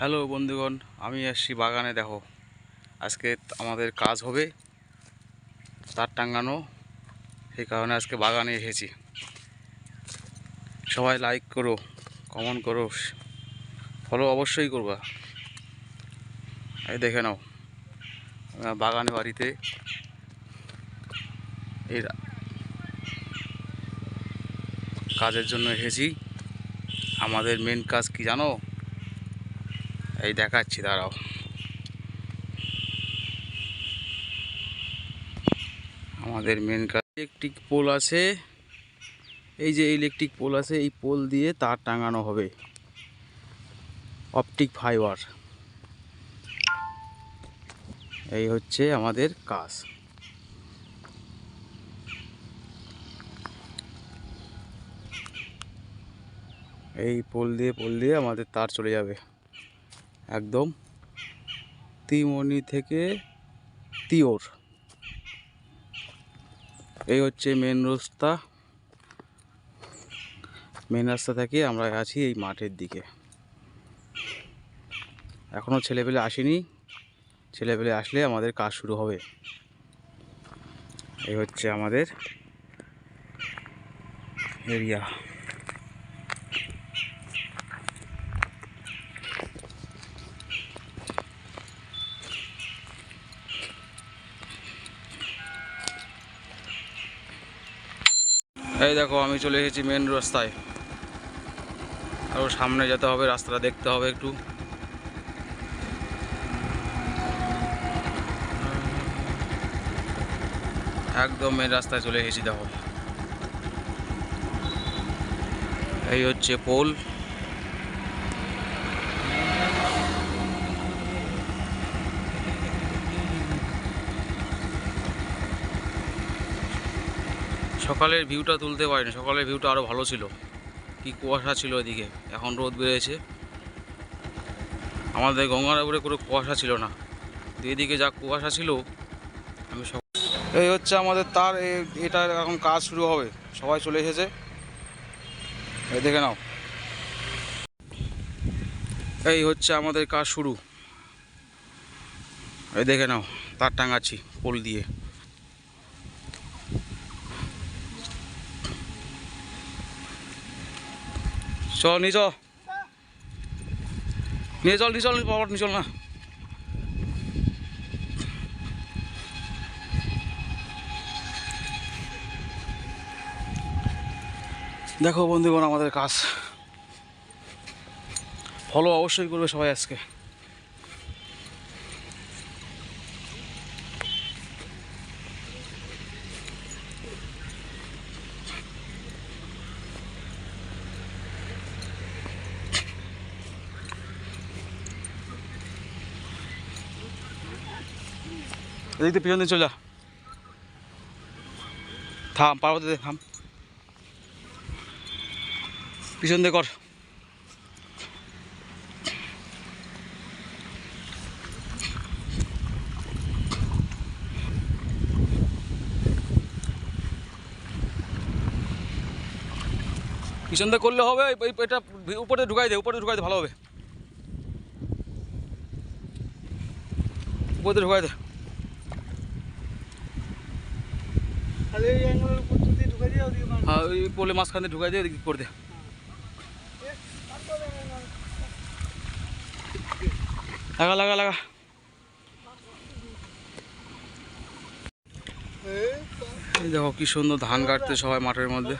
Hello বন্ধুগণ, আমি আসছি বাগানে। দেখো, আজকে আমাদের কাজ হবে তার টাঙানো, সেই কারণে আজকে বাগানে এসেছি। সবাই লাইক করো, কমেন্ট করো, ফলো অবশ্যই করবা। এই দেখে নাও, বাগানে বাড়িতে এই কাজের জন্য এসেছি। আমাদের মেন কাজ কি জানো? এই দেখাচ্ছি, দাঁড়াও। আমাদের মেন কাজ ইলেকট্রিক পোল আছে, এই যে ইলেকট্রিক পোল আছে, এই পোল দিয়ে তার টাঙানো হবে, অপটিক ফাইবার। এই হচ্ছে আমাদের কাজ। এই পোল দিয়ে আমাদের তার চলে যাবে একদম তিমনি থেকে তিওর। এই হচ্ছে মেন রাস্তা। মেন রাস্তা থেকে আমরা আছি এই মাঠের দিকে। এখনও ছেলেপেলে আসেনি, ছেলেপেলে আসলে আমাদের কাজ শুরু হবে। এই হচ্ছে আমাদের এরিয়া। এই দেখো, আমি চলে এসেছি মেন রাস্তায়। আরও সামনে যেতে হবে, রাস্তাটা দেখতে হবে একটু। একদম মেন রাস্তায় চলে এসেছি। দেখো, এই হচ্ছে পোল। সকালের ভিউটা তুলতে পারিনি, সকালের ভিউটা আরও ভালো ছিল। কি কুয়াশা ছিল এদিকে, এখন রোদ বেরিয়েছে। আমাদের গঙ্গারাপুরে কোনো কুয়াশা ছিল না, এদিকে যা কুয়াশা ছিল। এই হচ্ছে আমাদের তার, এটা এখন কাজ শুরু হবে। সবাই চলে এসেছে, এই দেখে নাও। এই হচ্ছে আমাদের কাজ শুরু, এই দেখে নাও, তার টাঙাচ্ছি পোল দিয়ে। চল নিয়ে চল, নিয়ে চল, নিয়ে চল, বাবা নিয়ে চল না। দেখো বন্ধুগণ, আমাদের কাজ ফলো অবশ্যই করবে সবাই আজকে। এদিকে পিছন দিয়ে চলে যা, থাম, পার্বতী দে, থাম, পিছন দিয়ে কর। পিছন দিয়ে করলে হবে, এটা উপরে ঢুকাই দে, উপরে ঢুকাই দে, ভালো হবে। উপরে ঢুকাই দে। হ্যাঁ, ওই পোলে মাঝখান দিয়ে ঢুকাই দিয়ে ওদিকে করে দে। লাগা লাগা লাগা। এই দেখো কি সুন্দর ধান কাটতে সবাই মাঠের মধ্যে।